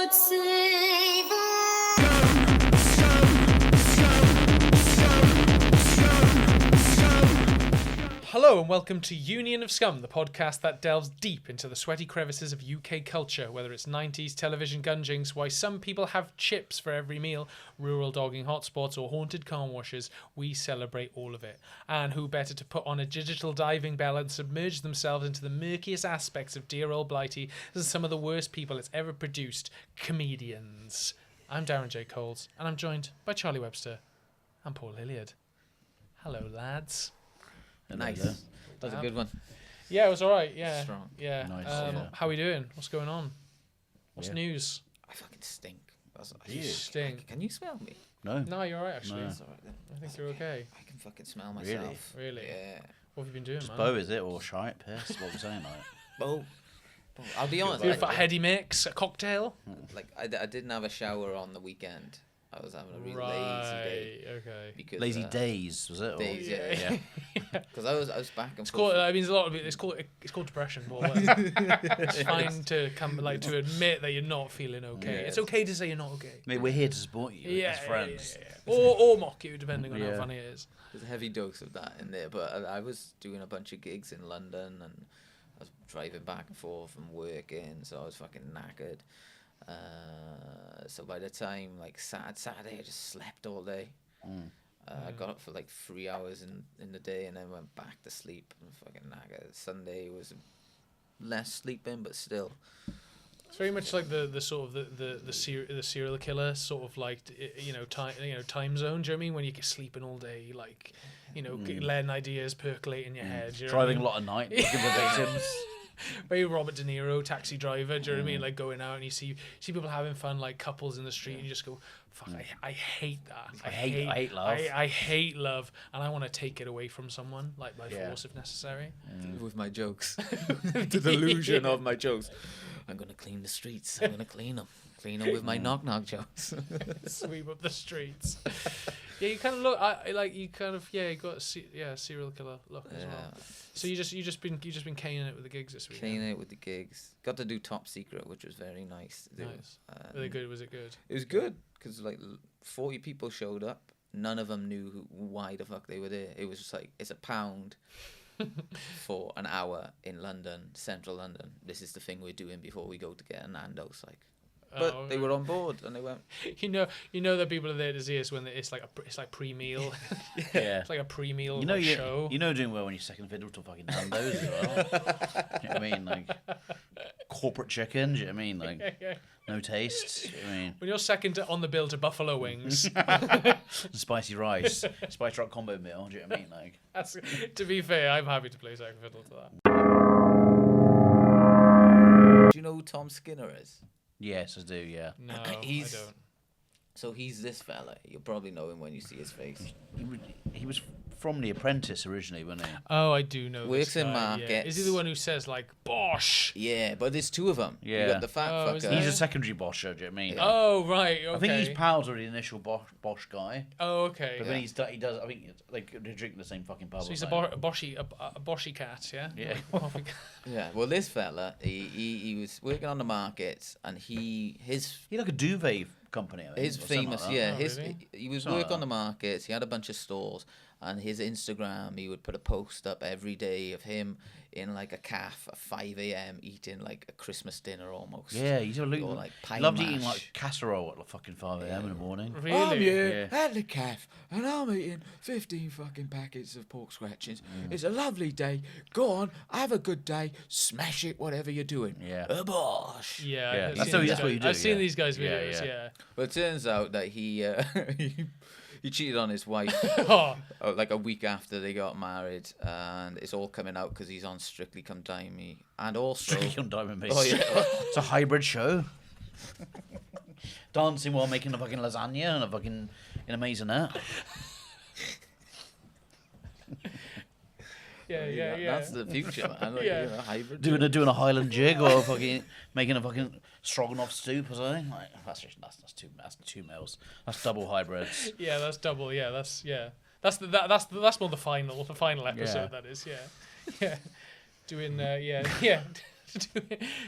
God save us. Hello and welcome to Union of Scum, the podcast that delves deep into the sweaty crevices of UK culture, whether it's 90s television gunjinks, why some people have chips for every meal, rural dogging hotspots or haunted car washes. We celebrate all of it. And who better to put on a digital diving bell and submerge themselves into the murkiest aspects of dear old Blighty than some of the worst people it's ever produced, comedians. I'm Darren J. Coles, and I'm joined by Charlie Webster and Paul Hilleard. Hello, lads. Nice. That was a good one. Yeah, it was all right. Yeah. Strong. Yeah. Nice, How are we doing? What's going on? What's news? I fucking stink. You stink. Can you smell me? No. No, you're all right, actually. No. That's all right then. I think you're okay. I can fucking smell myself. Really? Yeah. What have you been doing, Just man? Bo, is it? Or shite, piss? What we're saying, like. Well, I'll be honest. Have you a heady mix, a cocktail? I didn't have a shower on the weekend. I was having a really lazy day. Okay. Because, Lazy days, was it? Or? Days, Yeah. Because I was back and It's forth. called. I mean, there's a lot of it. It's called depression. But it's fine to to admit that you're not feeling okay. Yeah. It's okay to say you're not okay. I mean, we're here to support you Yeah, as friends. yeah. Or mock you, depending on how Yeah. funny it is. There's a heavy dose of that in there. But I was doing a bunch of gigs in London and I was driving back and forth and working, so I was fucking knackered. So by the time Saturday, I just slept all day. I got up for like 3 hours in the day and then went back to sleep and fucking knackered. Sunday was less sleeping, but still. It's very much like the sort of the serial killer sort of like time zone. Do you know what I mean? When you get sleeping all day, like letting ideas percolate in your head. Do you know what I Driving mean? a lot of night, looking for victims. Very Robert De Niro, Taxi Driver. Do you know what I mean? Like going out and you see people having fun, like couples in the street, and you just go, "Fuck, I hate that. I hate love. I hate love, and I want to take it away from someone, like by Yeah. force if necessary." With my jokes. The delusion of my jokes. I'm going to clean the streets. I'm going to clean them. Clean them with my knock-knock jokes. Sweep up the streets. Yeah, you kind of look. You got a serial killer look as well. So you just been caning it with the gigs this week. Cleaning it with the gigs. Got to do Top Secret, which was very nice to do. Nice. Were they good? Was it good? It was good because 40 people showed up. None of them knew why the fuck they were there. It was just like, it's £1 for an hour in London, central London. This is the thing we're doing before we go to get a Nando's. But they were on board and they went. You know that people are there to see us when it's like pre-meal. Yeah. It's like a pre-meal show. You know doing well when you second fiddle to fucking Nando's as well. Do you know what I mean? Like, corporate chicken, do you know what I mean? Like, no taste. Do you know what I mean? When you're second on the bill to buffalo wings. Spicy rice, spice rock combo meal, do you know what I mean? Like, That's, to be fair, I'm happy to play second fiddle to that. Do you know who Tom Skinner is? yes, I do, yeah. No, He's- I don't. So he's this fella. You'll probably know him when you see his face. He was from The Apprentice originally, wasn't he? Oh, I do know. Works this in guy, markets. Yeah. Is he the one who says like Bosh? Yeah, but there's two of them. Yeah. You got the fat Oh, is fucker. there? He's a secondary Bosh, do you know what I mean? Oh right, okay. I think he's pals with the initial Bosh guy. Oh okay. But then he does. I think they drink the same fucking pub. So he's a Boshy cat, yeah. Yeah. Yeah, well, this fella, he was working on the markets, and He like a duvet company. I think, his or something famous, like that. yeah, Oh, his really? he was Something working like on the markets. He had a bunch of stores, and his Instagram, he would put a post up every day of him in like a calf at 5 a.m. eating like a Christmas dinner almost. Yeah, he's a Or like pie loved mash. eating like casserole at like fucking 5 a.m. in the morning. Really? I'm Yeah. at the calf, and I'm eating 15 fucking packets of pork scratchings. It's a lovely day. Go on, have a good day. Smash it, whatever you're doing. Yeah. A Bosh. Yeah, Yeah, I've that's seen what- these that's what guys- you do, I've seen yeah. these guys' Yeah, videos. yeah. Yeah. But it turns out that he he cheated on his wife Oh, like a week after they got married, and it's all coming out because he's on Strictly Come Dine Me, and also Strictly on Diamond Base. oh yeah, It's a hybrid show. Dancing while making a fucking lasagna and a fucking in a maisonette. yeah. that's the future, man. Like, Yeah. you know, hybrid. doing a Highland jig or fucking making a fucking stroganoff soup or something. Like, that's two meals. That's double hybrids. Yeah, that's double. Yeah, that's more the final episode. Yeah. That is. Yeah. Doing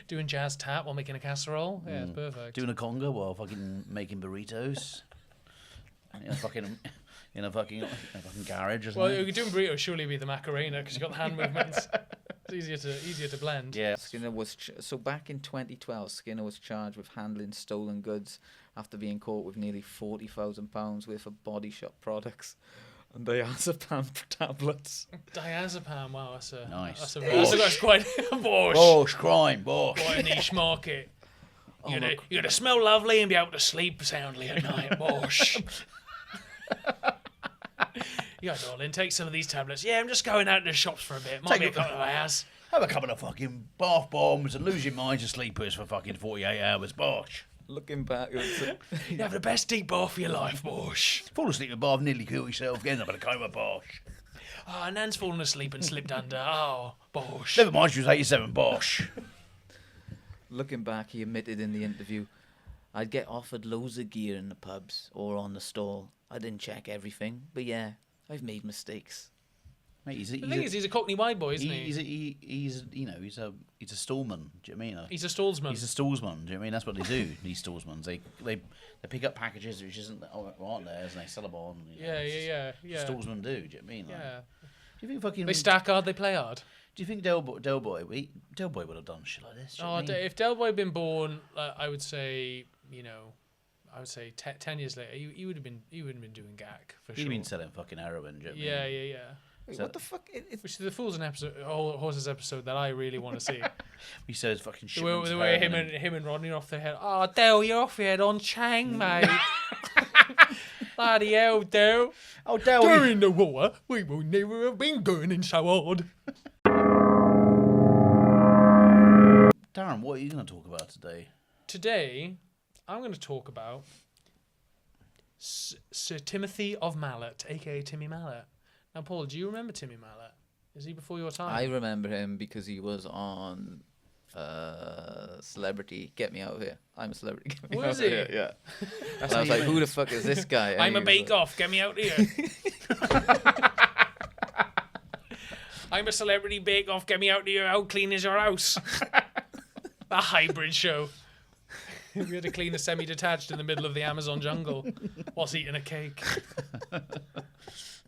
Doing jazz tap while making a casserole. Yeah, it's perfect. Doing a conga while fucking making burritos. In a fucking garage or something. Well, you're doing burritos, surely be the Macarena because you've got the hand movements. It's easier to blend. Yeah. Skinner was so back in 2012. Skinner was charged with handling stolen goods after being caught with nearly £40,000 worth of Body Shop products and diazepam tablets. Diazepam, wow, that's a Nice. that's quite Bosh. Bosh, crime, Bosh. Quite a niche market. You're gonna smell lovely and be able to sleep soundly at night, Bosh. Yeah, darling, take some of these tablets. Yeah, I'm just going out to the shops for a bit. Might be a couple of hours. Have a couple of fucking bath bombs and lose your mind to sleepers for fucking 48 hours, Bosh. Looking back, You have the best deep bath of your life, Bosh. Fall asleep in the bath, nearly kill yourself, getting up in a coma, Bosh. Oh, Nan's fallen asleep and slipped under. Oh, Bosh. Never mind, she was 87, Bosh. looking back, he admitted in the interview, "I'd get offered loads of gear in the pubs or on the stall. I didn't check everything, but yeah, I've made mistakes." Mate, The thing is, he's a Cockney wide boy, isn't he? He's a stallman. Do you know what I mean? He's a stallsman. He's a stallsman. Do you know what I mean? That's what they do. These stallsmans, they pick up packages which aren't theirs, and they sell them on. Yeah. Stallsmen do. Do you know what I mean? Like, Yeah. do you think fucking? They stack hard, they play hard. Do you think Del Boy would have done shit like this? Do you know what I mean? If Del Boy had been born, I would say, 10 years later, he would have been doing gack for sure. He'd been selling fucking heroin. Do you know what I mean? Yeah. Wait, So- what the fuck? Which is the Fools and Horses episode that I really want to see. He says fucking shit. the way him and Rodney are off their head. Oh, Del, you're off your head on Chang, mate. Bloody hell, Del. Oh, Del. During the war, we will never have been gurning so hard. Darren, what are you going to talk about today? Today, I'm going to talk about Sir Timothy of Mallett, a.k.a. Timmy Mallett. Now, Paul, do you remember Timmy Mallett? Is he before your time? I remember him because he was on Celebrity Get Me Out of Here. I'm a Celebrity Get Me Out Was of he? Here. Yeah. And I was like, who the fuck is this guy? And I'm he a was bake like, off. Get me out here. I'm a celebrity bake off. Get me out here. How clean is your house? A hybrid show. We had to clean a semi-detached in the middle of the Amazon jungle whilst eating a cake.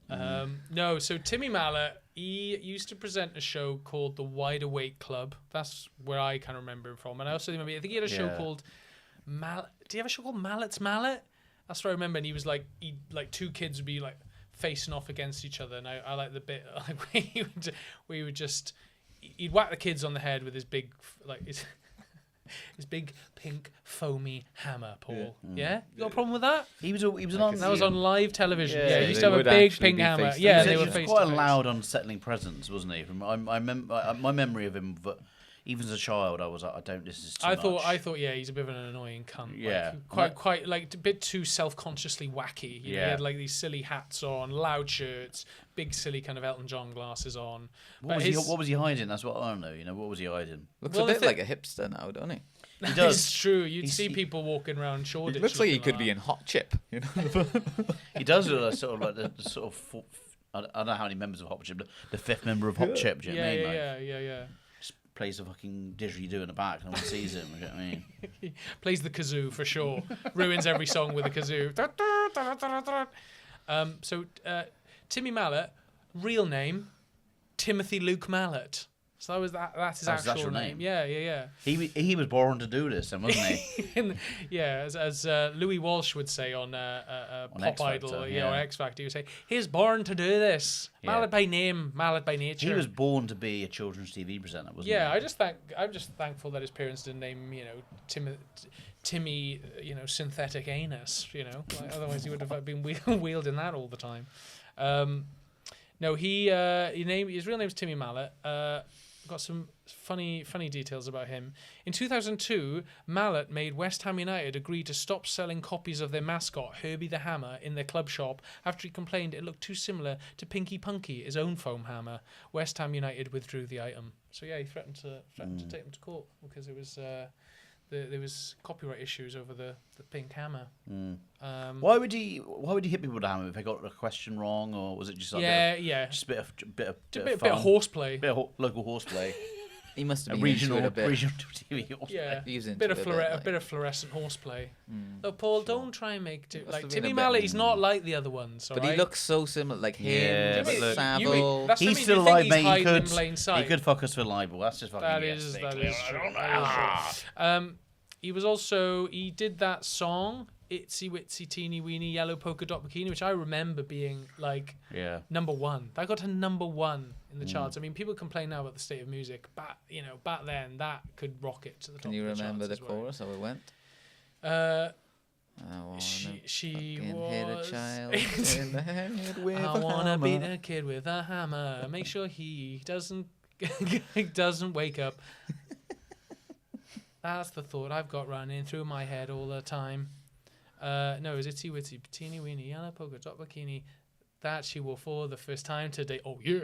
No, so Timmy Mallett, he used to present a show called The Wide Awake Club. That's where I kind of remember him from. And I also remember, I think he had a show called Mallet. Did he have a show called Mallet's Mallet? That's what I remember. And he was like, two kids would be like facing off against each other. And I like the bit like we would just, he'd whack the kids on the head with his big, his big pink foamy hammer, Paul. Yeah? You got a problem with that? He was on. That was on live television. Yeah, Yeah, he they used to have a would big actually pink be hammer. face to Yeah, face. they He were was face quite to a face. loud, unsettling presence, wasn't he? My memory of him, but even as a child, I was like, I don't. This is too I much. thought, yeah, he's a bit of an annoying cunt. Yeah. Quite like a bit too self-consciously wacky. You know, he had like these silly hats on, loud shirts, big silly kind of Elton John glasses on. What was he hiding? That's what I don't know. What was he hiding? Looks Well, a the bit thi- like a hipster now, don't he? He does. It's true. You'd He's- see people walking around Shoreditch. He looks like he looking could be in Hot Chip, you know? He does look like sort of like the sort of. I don't know how many members of Hot Chip, but the fifth member of Hot Chip. Do you know what I mean? Like, Yeah. just plays a fucking didgeridoo in the back, no one sees him. Do you know what I mean? Plays the kazoo for sure. Ruins every song with a kazoo. Timmy Mallett, real name, Timothy Luke Mallett. So that's his actual name. Yeah. He was born to do this, then, wasn't he? As Louis Walsh would say on Pop X Factor, Idol, or yeah. X Factor, he would say, he's born to do this. Yeah. Mallet by name, Mallet by nature. He was born to be a children's TV presenter, wasn't he? Yeah, I'm just thankful that his parents didn't name him, Timmy, synthetic anus. Like, otherwise he would have been wielding that all the time. No, his real name's Timmy Mallett. Got some funny details about him. In 2002, Mallett made West Ham United agree to stop selling copies of their mascot, Herbie the Hammer, in their club shop after he complained it looked too similar to Pinky Punky, his own foam hammer. West Ham United withdrew the item. So yeah, he threatened to take them to court because it was there was copyright issues over the pink hammer. Why would he hit people with a hammer if they got a question wrong, or was it just like Yeah, just a bit of bit fun? of horseplay. Bit of local horseplay. He must have a been regional into it a bit. TV horseplay. Yeah, He was a into bit of it a bit, bit of fluorescent horseplay. Mm. Though Paul, don't try and make Must like have been Timmy a bit- Mallett. He's not like the other ones. But he looks so similar, like Yeah, him, but look, Savile. that's what I He's mean, still you think alive, he's mate. He hiding in could, plain sight. he could fuck us for libel. That's just fucking That yes, is basically. true. He was also he did that song Itsy Witsy Teeny Weeny Yellow Polka Dot Bikini, which I remember being like Yeah. #1. That got to #1 in the charts. I mean, people complain now about the state of music, but back then that could rocket to the top. Can you of the remember the charts as well. chorus, how it went? Uh, I wanna she fucking hit a was. child in the head with I a wanna hammer. beat a kid with a hammer. Make sure he doesn't wake up. That's the thought I've got running through my head all the time. No, it was Itsy Witsy Teeny Weeny Yellow Polka Dot Bikini that she wore for the first time today. Oh yeah.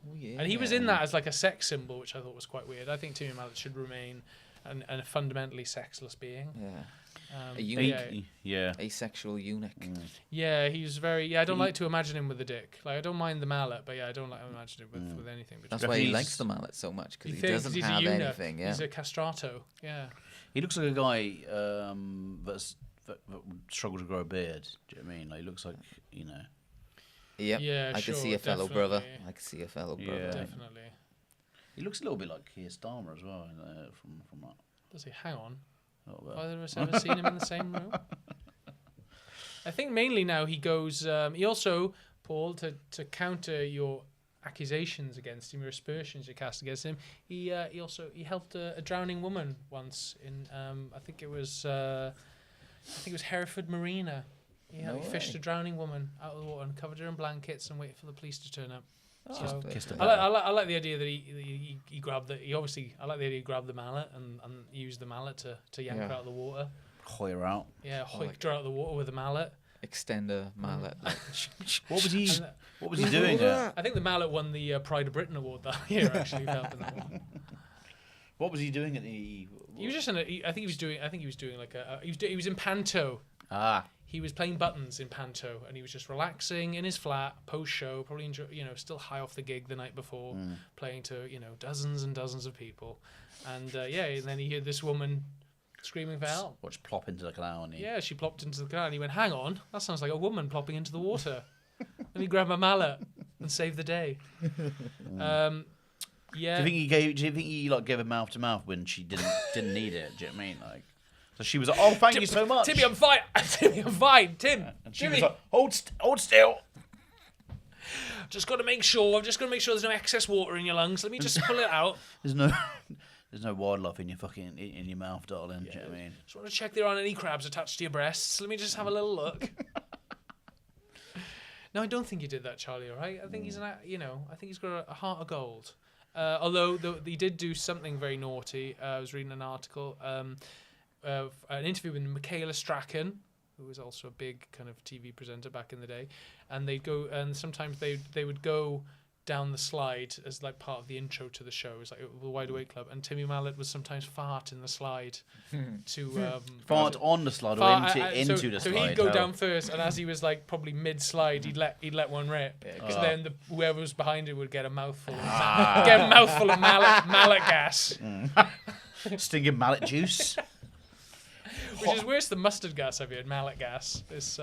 Oh, yeah. And he was in that as like a sex symbol, which I thought was quite weird. I think Timmy Mallett should remain a fundamentally sexless being. Yeah. Um, A eunuch. yeah, Yeah. Asexual eunuch. yeah, he's very. Yeah, I don't like to imagine him with a dick. Like I don't mind the mallet, but yeah, I don't like to imagine it with anything. That's why he He's- likes the mallet so much, because You he think doesn't he's a have eunuch, anything. Yeah. He's a castrato. Yeah. He looks like a guy that would struggle to grow a beard. Do you know what I mean? Like, he looks like, Yep. Yeah, I sure, could see a fellow brother. definitely. I could see a fellow Yeah. brother. Definitely. he looks a little bit like Keir Starmer as well from that. Does he? Hang on. A little bit. Have either of us ever seen him in the same room? I think mainly now he goes. He also, Paul, to counter your accusations against him, your aspersions you cast against him. He helped a drowning woman once in. I think it was Hereford Marina. He fished a drowning woman out of the water and covered her in blankets and waited for the police to turn up. So Kissed her I like the idea that he grabbed the. He obviously I like the idea he grabbed the mallet and used the mallet to yank her out of the water. Hoy her out. Yeah, hoiked her out of the water with a mallet. Extender mallet. Like, What was he? And, What was he doing there? I think the mallet won the Pride of Britain award that year. Actually, for helping that one. What was he doing at the? He was just I think he was doing like he was in panto. Ah, He was playing buttons in panto, and he was just relaxing in his flat post show, probably still high off the gig the night before, playing to dozens and dozens of people, and and then he heard this woman screaming for help. watch plop into the canal and he. Yeah, she plopped into the canal, and he went, "Hang on, that sounds like a woman plopping into the water." Let me grab my mallet and save the day. Yeah. Do you think he like gave her mouth to mouth when she didn't need it? Do you know what I mean? Like, so she was like, "Oh, thank you so much, Timmy, I'm fine. Timmy, I'm fine. Tim, And she Timmy. was like, "Hold still." Just got to make sure. I've just got to make sure there's no excess water in your lungs. Let me just pull it out. There's no wildlife in your fucking in your mouth, darling. Do you know what I mean? Just want to check there aren't any crabs attached to your breasts. Let me just have a little look. No, I don't think he did that, Charlie. All right, I think he's I think he's got a heart of gold. Although he did do something very naughty. I was reading an article, an interview with Michaela Strachan, who was also a big kind of TV presenter back in the day, and they'd go and sometimes they would go down the slide as like part of the intro to the show. It was like the Wide Awake Club, and Timmy Mallett would sometimes fart in the slide to Fart on the slide or fart- into the so slide. he'd go how- down first, and as he was like probably mid-slide, he'd let one rip. Because then whoever was behind it would get a mouthful, of mallet gas, Stinging mallet juice. which is worse than mustard gas. I've heard mallet gas. It's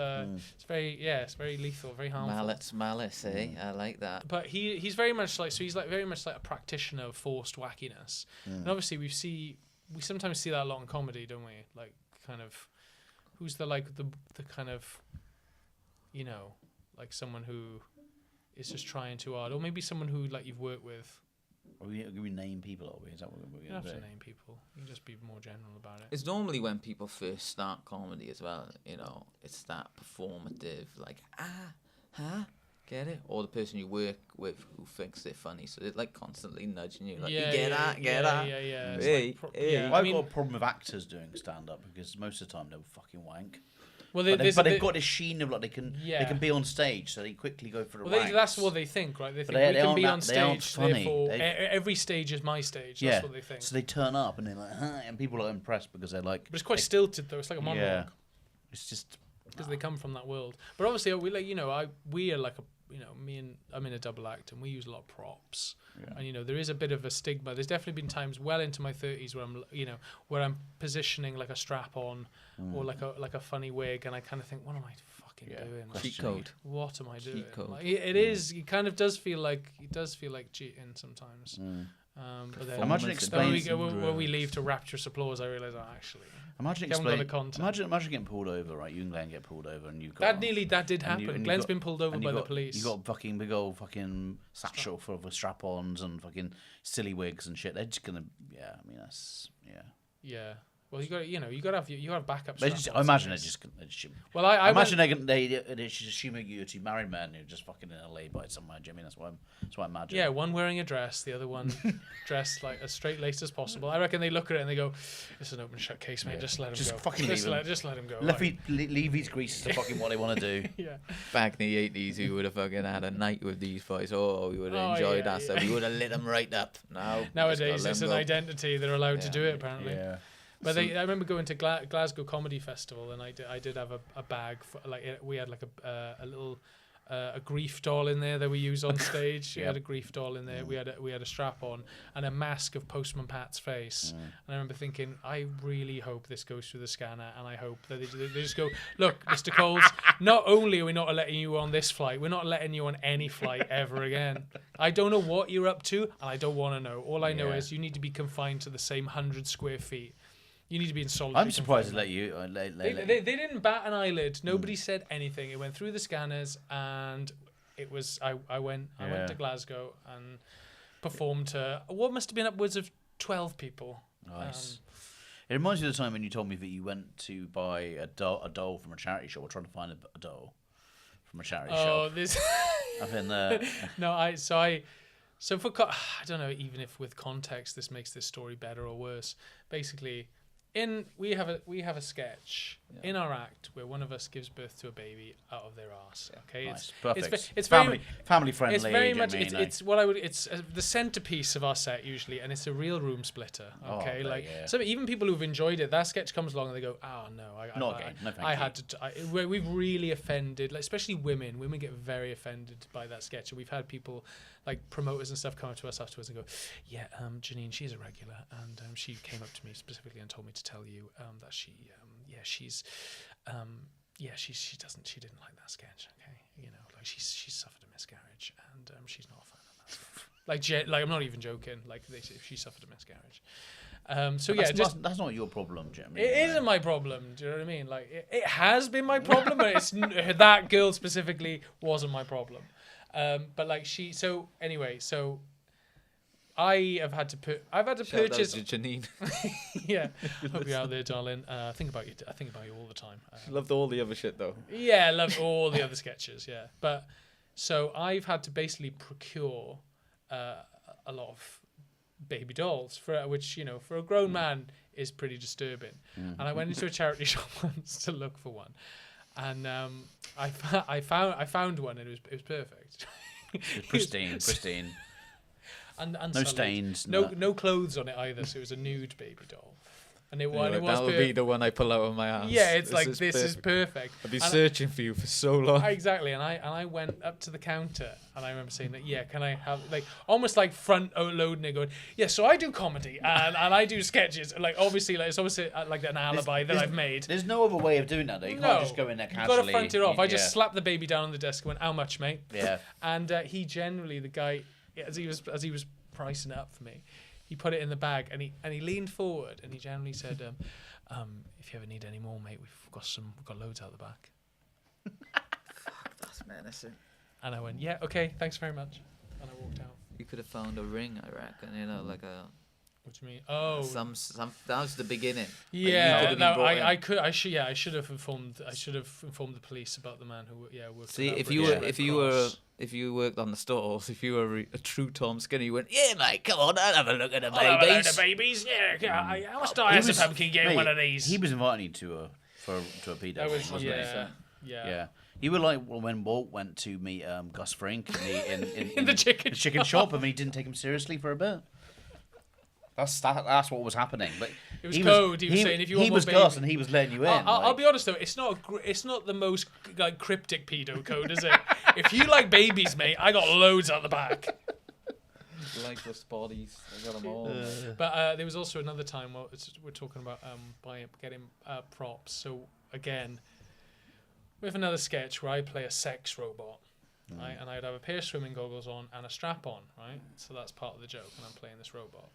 very lethal, very harmful. Mallet's malice, eh? I like that. But he's very much like very much like a practitioner of forced wackiness, and obviously we sometimes see that a lot in comedy, don't we? Like kind of who's the kind of like someone who is just trying too hard, or maybe someone who like you've worked with. Are we name people? Are we? Is that what we're You going don't to have do? to name people. You can just be more general about it. It's normally when people first start comedy as well. It's that performative, like get it, or the person you work with who thinks they're funny, so they're like constantly nudging you, like you get that. Yeah. It's Hey, like hey. yeah, I've I mean, got a problem with actors doing stand up because most of the time they'll fucking wank. well, But they've got this sheen of like they can be on stage, so they quickly go for the wanks. that's what they think, right? They think they we can aren't be that- on they aren't stage, funny. therefore every stage is my stage. That's what they think. So they turn up and they're like, huh, and people are impressed because they're like, But it's quite stilted though. It's like a monologue. yeah, it's just Because they come from that world. But obviously, we are like I'm in a double act and we use a lot of props. Yeah. And there is a bit of a stigma. There's definitely been times well into my 30s where I'm positioning like a strap on or like a funny wig, and I kind of think, what am I fucking doing? Like, Cheat code. what am I doing? Cheat code. Like, it kind of does feel like cheating sometimes. But then Imagine explaining when we leave to rapturous applause, I realise actually. Imagine haven't got the content. Imagine getting pulled over, right? You and Glenn get pulled over, and you That did happen. Glenn's been pulled over by the police. You got fucking big old fucking satchel full of strap-ons and fucking silly wigs and shit. They're just gonna, yeah. I mean, that's Yeah. Well, you got to have backup. I imagine Well, I imagine they just assuming you're two married men who are just fucking in LA by somewhere. I mean, that's what I imagine. Yeah, one wearing a dress, the other one dressed like as straight laced as possible. I reckon they look at it and they go, "It's an open shut case, mate. Just let him go. Fucking leave him. Just let him go. Leave these greases to fucking what they want to do." Yeah. Back in the 80s, we would have fucking had a night with these boys. Oh, we would have enjoyed that. So we would have lit them right up. Nowadays, it's an identity. They're allowed to do it, apparently. Yeah. But I remember going to Glasgow Comedy Festival, and I did have a bag for, we had like a little a grief doll in there that we use on stage. We had a grief doll in there. We had a strap on and a mask of Postman Pat's face. And I remember thinking, I really hope this goes through the scanner, and I hope that they just go, look, Mr. Coles, not only are we not letting you on this flight, we're not letting you on any flight ever again. I don't know what you're up to, and I don't want to know. All I know is you need to be confined to the same 100 square feet. You need to be in solitary. I'm surprised they let you. They didn't bat an eyelid. Nobody said anything. It went through the scanners, and it was. I went to Glasgow and performed to what must have been upwards of 12 people. Nice. It reminds me of the time when you told me that you went to buy a doll from a charity shop, or trying to find a doll from a charity shop. Oh, this. I've been there. No, So for I don't know, even if with context this makes this story better or worse. Basically, we have a sketch in our act where one of us gives birth to a baby out of their arse. Okay, nice. Perfect. It's family friendly. It's very much it's what I would. It's the centerpiece of our set usually, and it's a real room splitter. Okay, so even people who've enjoyed it, that sketch comes along and they go, "Oh no, we've really offended, like, especially women. Women get very offended by that sketch, and we've had people like promoters and stuff come up to us afterwards and go, "Yeah, Janine, she's a regular, and she came up to me specifically and told me to tell you that she didn't like that sketch. Okay, like she's suffered a miscarriage, and she's not a fan of that stuff. like I'm not even joking. Like she suffered a miscarriage. That's not your problem, Jim. It isn't my problem. Do you know what I mean? Like it has been my problem, but it's that girl specifically wasn't my problem. But like I've had to purchase. Shout out to Janine. Yeah, hope you're out there, darling. I think about you all the time. Loved all the other shit though. Yeah, I loved all the other sketches. Yeah, but so I've had to basically procure a lot of baby dolls which for a grown man is pretty disturbing. And I went into a charity shop once to look for one, and I found one, and it was perfect. It's pristine. And no stains. No clothes on it either. So it was a nude baby doll, and it was. That'll be the one I pull out of my ass. Yeah, it's this is perfect. I've been searching for you for so long. Exactly, and I went up to the counter, and I remember saying that, yeah, can I have almost like front loading it, going, yeah, so I do comedy and I do sketches, obviously it's obviously like an alibi that I've made. There's no other way of doing that though. You can't just go in there casually. You've got to front it off. I just slapped the baby down on the desk and went, how much, mate? Yeah. And he generally, the guy, as he was pricing it up for me, he put it in the bag, and he leaned forward, and he generally said, if you ever need any more, mate, we've got loads out the back. Fuck, that's menacing. And I went, yeah, okay, thanks very much. And I walked out. You could have found a ring, I reckon, like a... What do you mean? Oh, some that was the beginning. Yeah, I should have informed the police about the man who worked. See, if you worked on the stalls, if you were a true Tom Skinner, you went, yeah, mate, come on, I'll have a look at the babies. Have a look at the babies, yeah. How much do I have to pumpkin get one of these? He was inviting you to a pedo, wasn't he? Yeah. You were like when Walt went to meet Gus Frink in the chicken shop, and he didn't take him seriously for a bit. That's what was happening. But It was code. He was saying, if you want he more was baby. cussed and he was letting you in. I'll be honest though, it's not the most like cryptic pedo code, is it? If you like babies, mate, I got loads at the back. Lifeless bodies. I got them all. But there was also another time where we're talking about getting props. So again, we have another sketch where I play a sex robot, right? And I'd have a pair of swimming goggles on and a strap on, right? So that's part of the joke, and I'm playing this robot.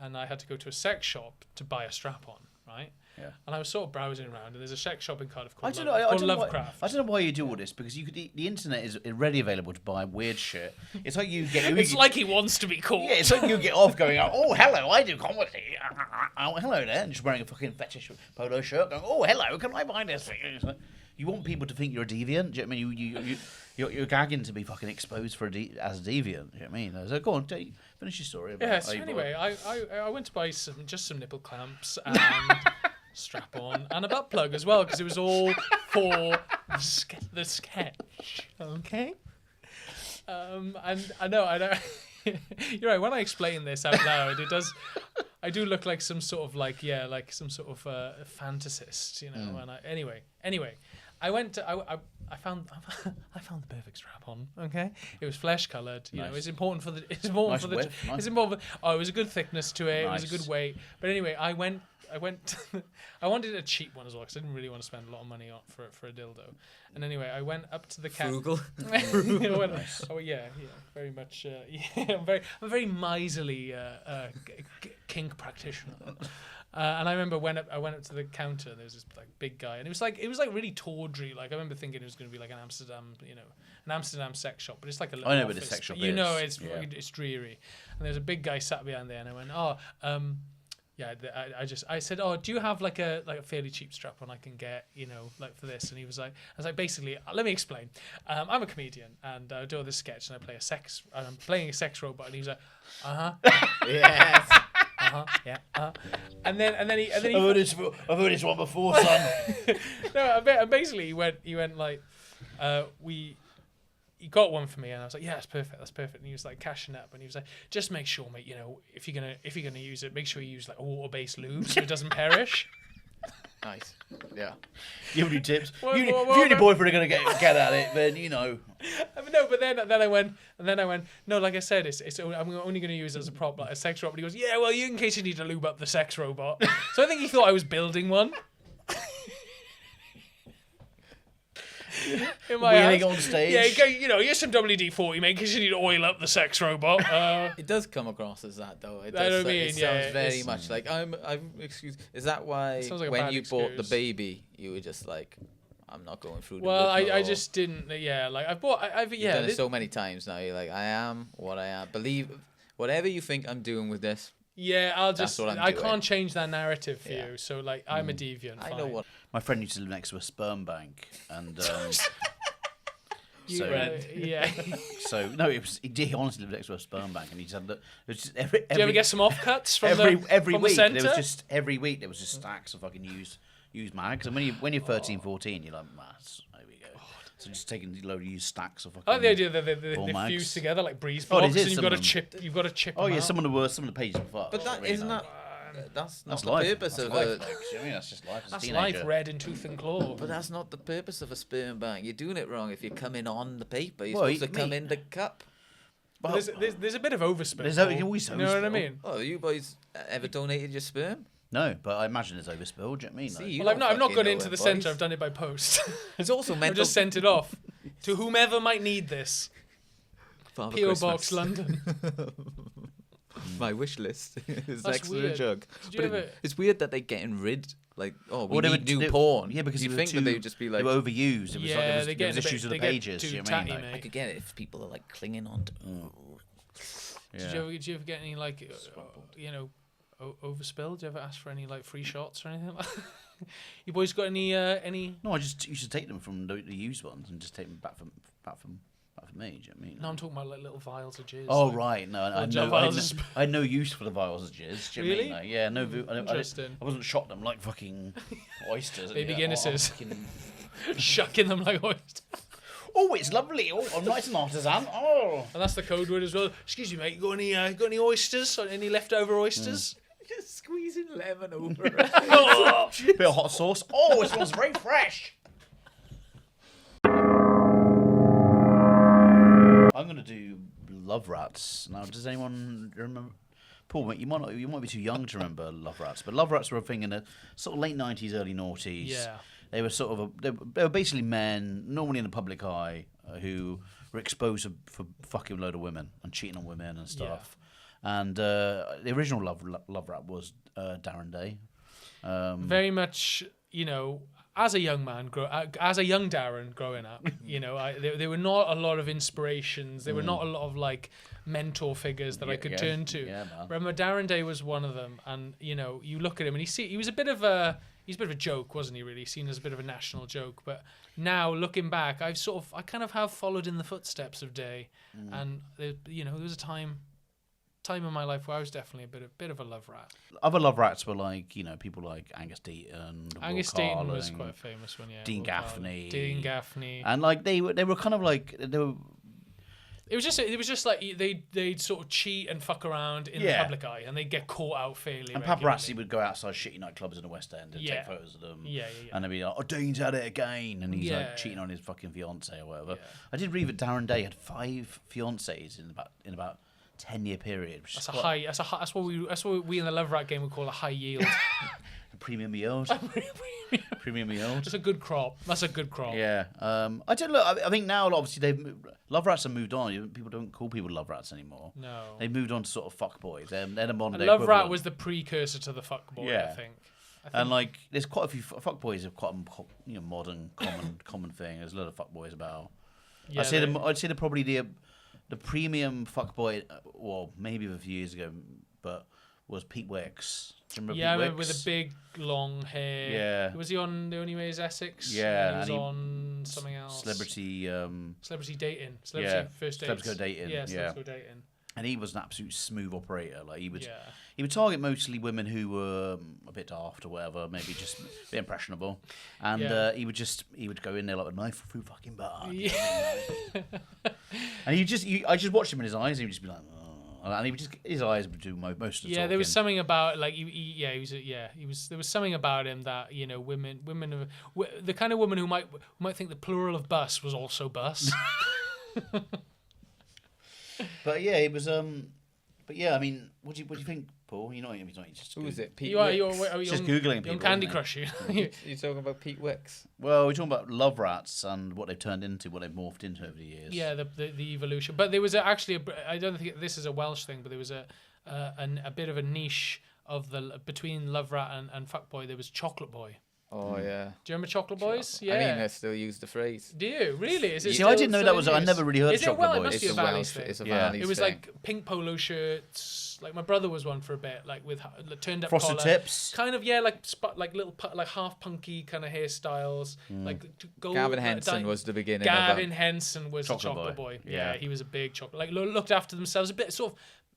And I had to go to a sex shop to buy a strap on, right? Yeah. And I was sort of browsing around, and there's a sex shop in Cardiff called Lovecraft. I don't know why you do all this, because the internet is readily available to buy weird shit. It's like you get. It's like he wants to be cool. Yeah, it's like you get off going, oh, hello, I do comedy. Oh, hello there. And just wearing a fucking fetish polo shirt going, oh, hello, can I buy this thing? You want people to think you're a deviant. Do you know what I mean? You're gagging to be fucking exposed as a deviant. Do you know what I mean? So go on, finish your story. Yeah, so anyway, I went to buy some nipple clamps and strap on and a butt plug as well, because it was all for the sketch. Okay? And I know. You're right, when I explain this out loud, I do look like some sort of like some sort of fantasist, you know. And anyway, I went to I found the perfect strap on. Okay, it was flesh colored. You know, it's important for the it's important it was a good thickness to it. Nice. It was a good weight. But anyway, I wanted a cheap one as well, because I didn't really want to spend a lot of money on for a dildo. And anyway, I went up to the Frugal. Nice. Oh yeah, very much. I'm a very miserly kink practitioner. And I remember I went up to the counter, and there was this like big guy, and it was like really tawdry. Like I remember thinking it was going to be like an Amsterdam sex shop, but it's like a little. I know what a sex shop is. You know, it's dreary. And there's a big guy sat behind there, and I went, I said, oh, do you have like a fairly cheap strap on I can get, you know, like for this? And he was like, I was like, basically, let me explain. I'm a comedian, and I do all this sketch, and I'm playing a sex robot, and he was like, Yes. Yeah. And then he. I've heard this one before, son. No, basically he went like, he got one for me, and I was like, yeah, that's perfect. And he was like cashing up, and he was like, just make sure, mate, you know, if you're gonna use it, make sure you use like water-based lube so it doesn't perish. Nice. Yeah. Give me tips. If you and your boyfriend are gonna get at it, then you know. No, but then I went. No, like I said, I'm only going to use it as a prop, like a sex robot. He goes, yeah, well, in case you need to lube up the sex robot. So I think he thought I was building one. In my Wheeling on stage. Yeah, you know, here's some WD-40, mate, because you need to oil up the sex robot. It does come across as that, though. It sounds very much like I'm. Excuse. Is that why like when you bought the baby, you were just like, I'm not going through the well, I just didn't. Yeah, like I've You've done it so many times now. You're like, I am what I am. Believe whatever you think I'm doing with this. Yeah, I can't change that narrative for you. So like, I'm a deviant. I know what. My friend used to live next to a sperm bank, and yeah. So no, he honestly lived next to a sperm bank, and he said that it was just every. Do you ever get some offcuts from every week? The every week there was just stacks of fucking used mags, and when you're 13, 14, you're like, there we go. So just taking a load of used stacks of fucking. I like the idea that they fuse together like breeze blocks, and you've got to chip. Oh yeah, some of the pages were fucked. But that isn't that. That's not the life. purpose of life, I mean, that's just life. That's life, red in tooth and claw. But that's not the purpose of a sperm bank. You're doing it wrong if you're coming on the paper. You're supposed to come in the cup. Well, there's a bit of overspill. There's always you know what I mean? Oh, you boys ever donated your sperm? No, but I imagine there's overspill. Do you know what I mean? See, well, I've not gone into the centre. I've done it by post. It's also meant. I've just sent it off to whomever might need this. P.O. Box, London. My wish list is That's next to the weird. jug. It's weird that they're getting rid. Like, we need new porn. Yeah, because you think that they would just be like they were overused. It was yeah, there was issues with the pages. Do you know what I mean? I could get it if people are like clinging on to. Yeah. Did you ever get any like overspill? Did you ever ask for any like free shots or anything like that? You boys got any? No, I just used to take them from the used ones and just take them back from me. Do you know what I mean? No, I'm talking about like little vials of jizz. Oh right, no, I had no use for the vials of jizz. Do you really? Mean? Like, yeah, no. Interesting. I wasn't shot them like fucking oysters. Baby Guinnesses. Shucking them like oysters. Oh, it's lovely. Oh, I'm nice and artisan. Oh. And that's the code word as well. Excuse me, mate. You got any oysters? Any leftover oysters? Just squeezing lemon over it. Bit of hot sauce. Oh, it smells very fresh. I'm gonna do Love Rats now. Does anyone remember? Paul, mate, you might be too young to remember Love Rats, but Love Rats were a thing in the sort of late '90s, early noughties. Yeah. They were sort of they were basically men, normally in the public eye, who were exposed for fucking a load of women and cheating on women and stuff. And the original Love Rat was Darren J. Very much, as a young man, as a young Darren growing up, there were not a lot of inspirations. There were not a lot of mentor figures that I could turn to. Yeah, man. Remember, Darren J was one of them, and you look at him and he was a bit of a joke, wasn't he? Really seen as a bit of a national joke. But now looking back, I kind of have followed in the footsteps of Day, and there was a time in my life where I was definitely a bit of a love rat. Other Love Rats were people like Angus Deaton. Angus Deaton was quite a famous one, yeah. Dean Will Gaffney. Dean Gaffney. And they were kind of they were. It was just like they'd sort of cheat and fuck around in the public eye, and they'd get caught out fairly. And regularly. paparazzi would go outside shitty nightclubs in the West End and take photos of them. Yeah. And they'd be like, "Oh, Dean's at it again," and he's cheating on his fucking fiance or whatever. Yeah. I did read that Darren J had 5 fiancées in about 10-year period. Which That's is a high. That's what we in the love rat game would call a high yield. premium yield. Premium yield. That's a good crop. Yeah. I don't look. I think now obviously Love Rats have moved on. People don't call people Love Rats anymore. No. They've moved on to sort of fuck boys. They're the modern And day love rat equivalent. was the precursor to the fuck boy. Yeah. I think. And there's quite a few fuck boys are quite a modern common thing. There's a lot of fuck boys about. Yeah, I'd say probably the premium fuck boy. Well, maybe a few years ago, but was Pete Wicks. Do you remember Pete I remember Wicks? with the big long hair. Yeah. Was he on The Only Way Is Essex? Yeah, And he and was on something else. Celebrity dating. First dates. Celebrity Go Dating. Yeah, Yeah. Celebrity Go Dating. And he was an absolute smooth operator. He would Yeah. he would target mostly women who were a bit daft or whatever, maybe just a bit impressionable. And he would go in there like a knife through fucking bar. Yeah. And I just watched him in his eyes, and he'd just be like, oh. And he would his eyes would do most of the talking. Yeah, there was something about there was something about him that women the kind of woman who might think the plural of bus was also bus. But yeah, it was. But yeah, I mean, what do you think, Paul? You're not just. Who is it? Pete You're Wicks? Just googling people. on Candy isn't it? Crush. You're talking about Pete Wicks? Well, we're talking about Love Rats and what they've turned into, what they've morphed into over the years. Yeah, the evolution. But there was actually I don't think this is a Welsh thing, but there was a bit of a niche of between Love Rat and Fuckboy. There was Chocolate Boy. Oh, yeah. Do you remember Chocolate Boys? Yeah. I mean, I still use the phrase. Do you really? Is it? See, I didn't know that was. I never really heard Is of it? Chocolate Well, it Boys. must be a Valley's thing. It's a Yeah. Valley's It was thing. like pink polo shirts. Like my brother was one for a bit, like with turned up Frosted collar. tips. Kind of like little half punky kind of hairstyles. Like gold. Gavin Henson was the beginning Gavin of that. Henson was the Chocolate Boy. Yeah, he was a big chocolate. Like looked after themselves a bit,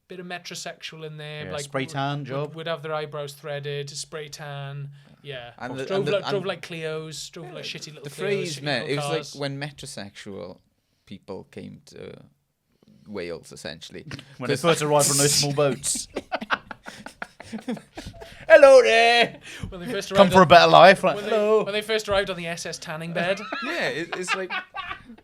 bit of metrosexual in there. Yeah, like spray tan job. Would have their eyebrows threaded, spray tan. Yeah, And drove like Clios, drove like shitty little. The Clios, phrase shitty meant, little it was cars. like when metrosexual people came to Wales, essentially. When they first arrived on those small boats. Hello there. When they first Come arrived for a better life. Like, when hello. they first arrived on the SS tanning bed. Yeah, it's like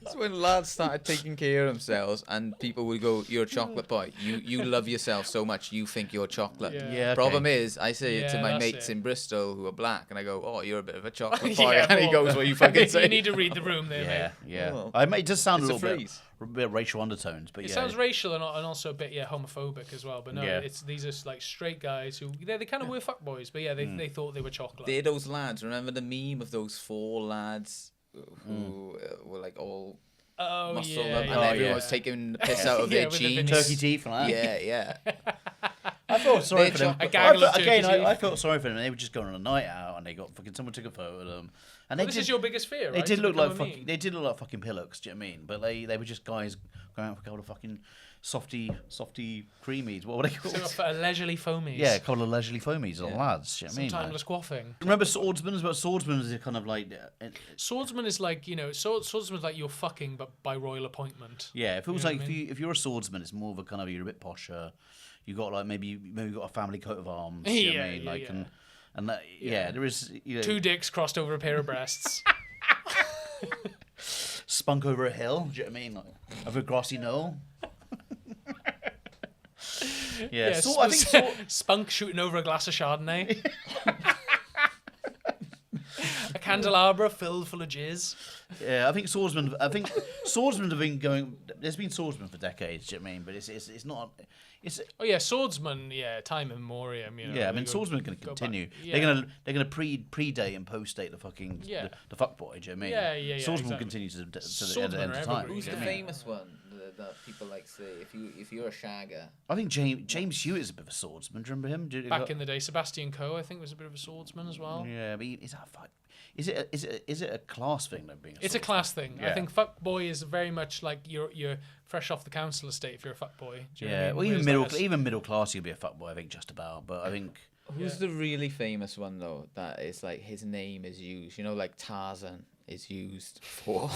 it's when lads started taking care of themselves, and people would go, "You're a chocolate boy. You love yourself so much, you think you're chocolate." Yeah. Yeah, okay. Problem is, I say it to Yeah, my that's mates it. in Bristol who are black, and I go, "Oh, you're a bit of a chocolate boy," Yeah, and he well, goes, "What you fucking say?" You need to read the room there, Yeah, mate. yeah. Well, It does sound a it's a little phrase. bit racial undertones, but It yeah. sounds racial and also a bit homophobic as well. But no, Yeah. these are like straight guys who they kind of were fuckboys, but yeah, they thought they were chocolate. They're those lads. Remember the meme of those 4 lads who were like all Oh muscled yeah, up, and yeah, everyone yeah. was taking the piss out of Yeah, their with the jeans. vinny- Turkey teeth and that. Yeah, yeah. I felt sorry for them. A gaggle of Again, turkey teeth. I felt sorry for them. They were just going on a night out, and they got fucking someone took a photo of them. And Well, this is your biggest fear, right? They did To look become like a fucking. meme. They did look like fucking pillocks. Do you know what I mean? But they were just guys going out for a couple of fucking softy creamies. What were they called? So leisurely foamies. Yeah, a couple of leisurely foamies, or lads. Do you know what I Some mean? timeless quaffing. Remember swordsmen as well? Swordsmen is a kind of like. Swordsman is like, swordsman's like you're fucking, but by royal appointment. Yeah, if it was You know like what I mean? if you're a swordsman, it's more of a kind of you're a bit posher. You got like maybe you got a family coat of arms. You know what I mean? Like and that there is Two dicks crossed over a pair of breasts. spunk over a hill. Do you know what I mean? Like, over a grassy knoll. Yeah, so I think Spunk shooting over a glass of Chardonnay. A candelabra filled full of jizz. Yeah, I think swordsmen have been going. There's been swordsmen for decades. Do you know what I mean? But it's not. It's Oh yeah, swordsman. Yeah, time immemorial. yeah. I mean, swordsmen are going to continue. back. Yeah. They're gonna predate and postdate the fucking the fuckboy. Do you know what I mean? Yeah, Swordsmen will exactly. continue to the Swordsmen end are of time. evergreen, Who's do the you know what I mean? famous one that people like say? If you're a shagger, I think James Hewitt is a bit of a swordsman. Do you remember him? Back in the day, Sebastian Coe, I think, was a bit of a swordsman as well. Yeah, but is that fuck? Is it a class thing though? Being It's a class thing. I Yeah. think fuckboy is very much like you're fresh off the council estate if you're a fuckboy. Do you know what I Yeah, mean? well, Whereas even middle class, you'll be a fuckboy. I think just about, but I think who's the really famous one though? That is like his name is used. You know, like Tarzan is used for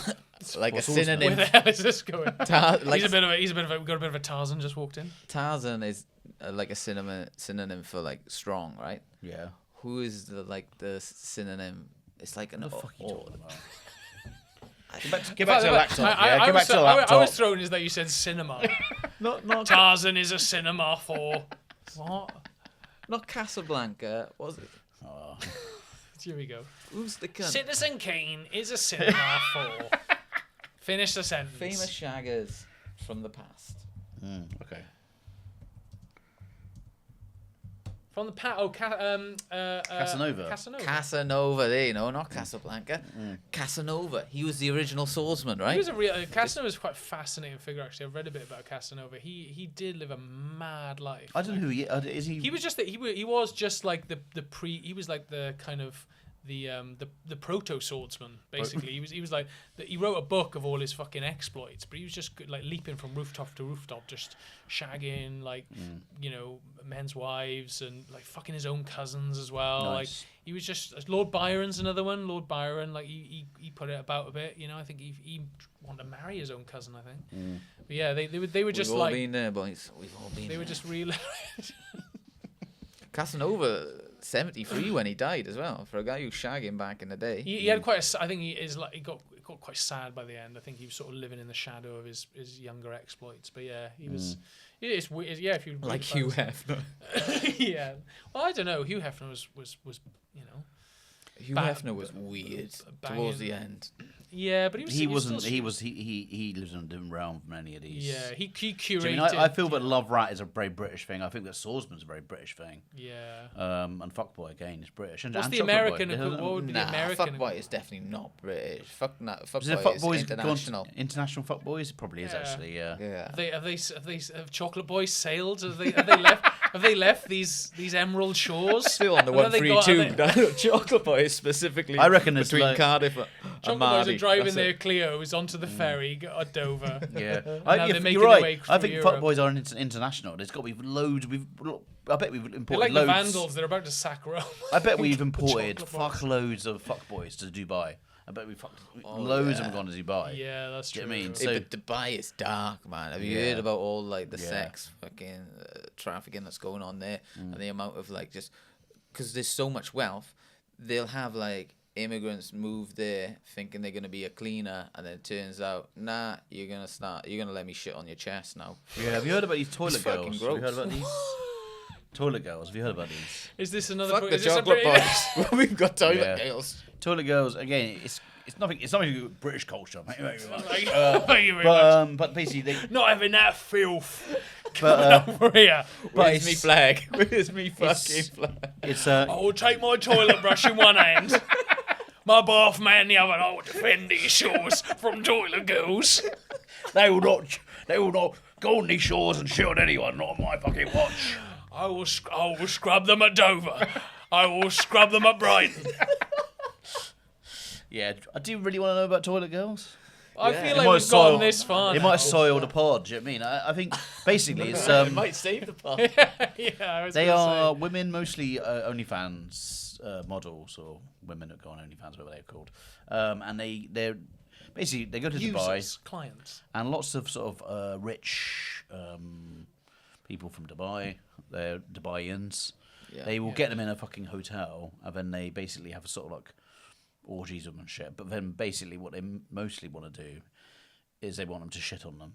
like a swordsman. Where synonym. the hell is this going? Like he's a bit of a got a bit of a Tarzan just walked in. Tarzan is like a synonym for like strong, right? yeah. Who is the synonym? It's like an What the fuck are you talking about? I- Get back to the laptop. Yeah, get back to the I laptop. was thrown is that you said cinema. not Tarzan is a cinema for what? not Casablanca. Was it? Oh. Here we go. Who's the cunt? Citizen Kane is a cinema for. Finish the sentence. Famous shaggers from the past. Okay. From the Casanova. Casanova, there you know, not Casablanca. Casanova. He was the original swordsman, right? He was a real Casanova was quite a fascinating figure. Actually, I've read a bit about Casanova. He did live a mad life. I don't know who he is. He was just he was just like he was like the kind of the proto swordsman basically. He was like he wrote a book of all his fucking exploits, but he was just like leaping from rooftop to rooftop, just shagging like men's wives and like fucking his own cousins as well. Nice. Like he was just Lord Byron's another one. Lord Byron, like he put it about a bit. I think he wanted to marry his own cousin. I think. But yeah, they were just We've all like been there, boys. We've all been they there. were just real. Casanova, 73 when he died as well. For a guy who's shagging back in the day. He had quite a. I think he got quite sad by the end. I think he was sort of living in the shadow of his younger exploits. But yeah, he was. It's weird. Yeah, if you like Hugh Hefner. yeah. Well, I don't know. Hugh Hefner was Hugh Hefner was weird banging. towards the end. Yeah, but he was wasn't. still- He lives in a different realm from any of these. Yeah, he Do curated. you know what I mean? I feel that Love Rat is a very British thing. I think that Swordsman's a very British thing. Yeah. And Fuckboy again is British. And, What's and the Chocolate American? Boy. What would be the Nah, American? fuckboy is definitely not British. Is it Fuckboy is Fuckboys international. International Fuckboys? It probably is Yeah. actually. Yeah. Yeah. Have Chocolate Boys sailed? Have they left? Have they left these emerald shores? Still on the What have they got? 132. Chocolate Boy is specifically I reckon it's between like- Cardiff and Chocolate Boys Mardy. are driving That's their it. Clios onto the ferry at Dover. Yeah, Now they're making you're their right. way I through think Europe. fuckboys are international. There's got to be loads. I bet we've They're imported like the loads. Vandals. They're about to sack Rome. I bet we've imported Chocolate boys. fuckloads of fuckboys to Dubai. I bet we've Oh, loads yeah. of them gone to Dubai. Yeah, that's Do true. you know what I mean? Hey, So- but Dubai is dark, man. Have you Yeah. heard about all like the Yeah. sex fucking trafficking that's going on there, and the amount of like just because there's so much wealth, they'll have like immigrants move there thinking they're gonna be a cleaner, and then it turns out, nah, you're gonna let me shit on your chest now. Yeah, have you heard about these toilet It's fucking girls? Have you heard gross. about these? Toilet girls. Have you heard about these? Is this another? Fuck the is this a chocolate British- boys. We've got toilet Yeah. girls. Toilet girls. Again, it's nothing. It's something to do with British culture. Thank you very much. Thank you very much. But basically, they. Not having that filth. But Over here. Where's me it's- flag? Where's me it's- fucking flag? it's I will take my toilet brush in one hand, my bath man in the other, and I will defend these shores from toilet girls. They will not go on these shores and shit on anyone. Not on my fucking watch. I will scrub them at Dover. I will scrub them at Brighton. Yeah, I do really want to know about toilet girls. I feel It like might we've soil- gone this far. It now. might soil the pod. Do you know what I mean? I think basically it's It might save the pod. Yeah, I was they gonna are say. women, mostly OnlyFans models or women that go on OnlyFans, whatever they're called, and they're basically they go to Dubai, Users, clients. and lots of sort of rich people from Dubai, they're Dubaians. Yeah. They will get them in a fucking hotel, and then they basically have a sort of like orgies with them and shit. But then basically what they mostly want to do is they want them to shit on them.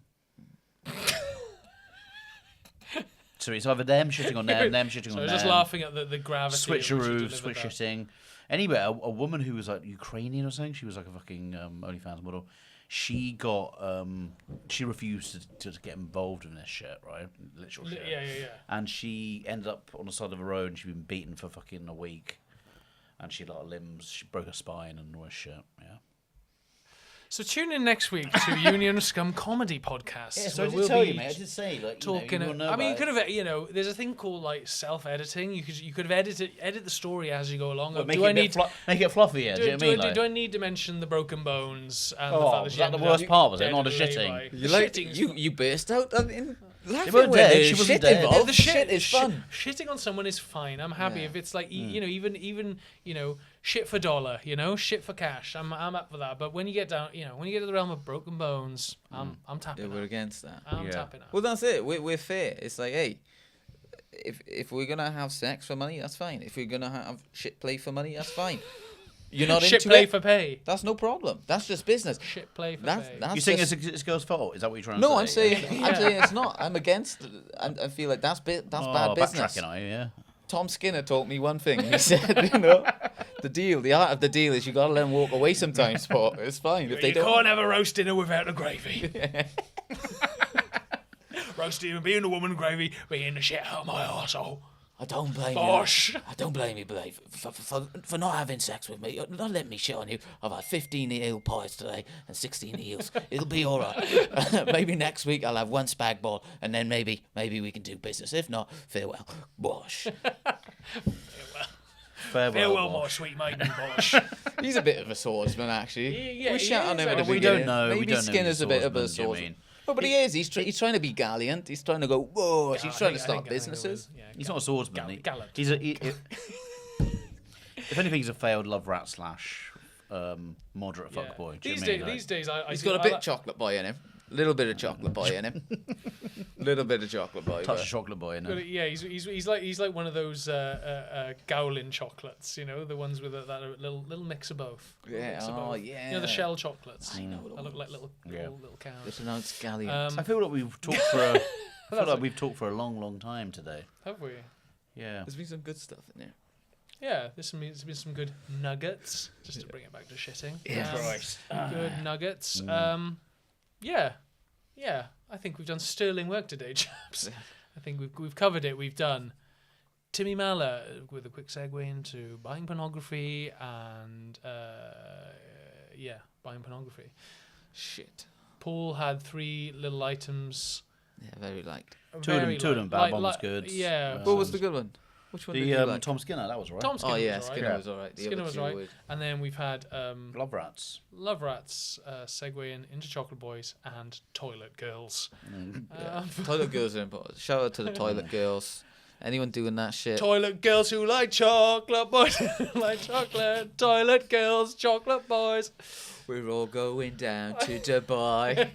So it's either them shitting on them shitting So on I was them. just laughing at the gravity. at which you Switcheroo, delivered switch that. shitting. Anyway, a woman who was like Ukrainian or something, she was like a fucking OnlyFans model. She got, she refused to get involved in this shit, right? Literal shit. Yeah. And she ended up on the side of the road and she'd been beaten for fucking a week. And she had a lot of limbs, she broke her spine and all this shit, yeah. So tune in next week to Union of Scum comedy podcast. Yeah, so I where did we'll tell be you, mate. I did say, like, talking. you will know I mean, you about could have, there's a thing called like self-editing. You could have edit the story as you go along. Well, make do it I need make it fluffier, do you know what I mean? Like, do I need to mention the broken bones? And Oh, the fact was she that the ended worst up part, was it? dead Not the in shitting? labour? You like Shitting's you burst out. I mean, laughing weren't when dead, there's she wasn't shit dead. involved. the shit is fun. Shitting on someone is fine. I'm happy Yeah. if it's like even shit for dollar, shit for cash. I'm up for that. But when you get down, when you get to the realm of broken bones, I'm tapping. Yeah, we're out. against that. I'm tapping out. Well, that's it. We're fair. It's like, hey, if we're gonna have sex for money, that's fine. If we're gonna have shit play for money, that's fine. You're not Shit into play it. for pay. That's no problem. That's just business. Shit play for That's pay. that's you think just, it's a girl's fault? Is that what you're trying to say? no. I'm saying Yeah. I'm saying it's not. I'm against. I feel like that's bad business. Backtracking, are you? Yeah. Tom Skinner taught me one thing. He said, the art of the deal is you gotta let them walk away sometimes. But it's fine if they You don't. can't have a roast dinner without the gravy. Roast dinner being a woman, gravy being the shit out of my arsehole. I don't blame Bosh. you. I don't blame you, Blake, for not having sex with me. Not letting me shit on you. I've had 15 eel pies today and 16 eels. It'll be all right. Maybe next week I'll have one spag ball, and then maybe we can do business. If not, farewell. Bosh. Farewell, my sweet maiden, Bosh. He's a bit of a swordsman, actually. Yeah, we he shout on is, him at the actually. We beginning. don't know. Maybe we don't Skinner's know a bit of a do you know what I swordsman. mean? No, but he is. He's trying to be gallant. He's trying to go, whoa. He's trying to start it businesses. was, yeah, He's not a swordsman. gallant. He's a. If anything, he's a failed love rat / moderate yeah. fuckboy. These days, I He's see- got a I bit like- of chocolate boy in him. Little bit of chocolate boy in him. Little bit of chocolate boy. touch but- of chocolate boy in it. Yeah, he's like one of those Gowlin chocolates, the ones with that little mix of both. Little Yeah, mix of oh, both. yeah. The shell chocolates. I know the They look like little cows. It's pronounced scallion. I feel like we've talked for a. I feel like we've talked for a long time today. Have we? Yeah. There's been some good stuff in there. Yeah, there's been some good nuggets. Just to bring it back to shitting. Yes. Good nuggets. Yeah. I think we've done sterling work today, chaps. I think we've covered it. We've done Timmy Mallett with a quick segue into buying pornography and buying pornography. Shit. Paul had 3 little items. Yeah, very liked. Two of them, very two of them, light- bad light- one was light- good. Yeah. What was the good one? Which one did you The like? Tom Skinner, that was right. Tom Skinner Oh yeah, was alright. Skinner was alright. The Skinner other was two right. were- And then we've had Love rats. Love Rats segueing into Chocolate Boys and Toilet Girls. Yeah. Toilet girls are important. Shout out to the toilet girls. Anyone doing that shit? Toilet girls who like chocolate boys, like chocolate. Toilet girls, chocolate boys. We're all going down to Dubai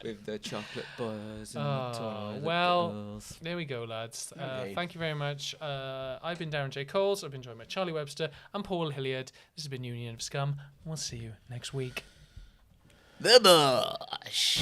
with the chocolate boys and the toilet well, girls. there we go, lads. Okay. Thank you very much. I've been Darren J. Coles. I've been joined by Charlie Webster and Paul Hilleard. This has been Union of Scum. We'll see you next week. The Bosh.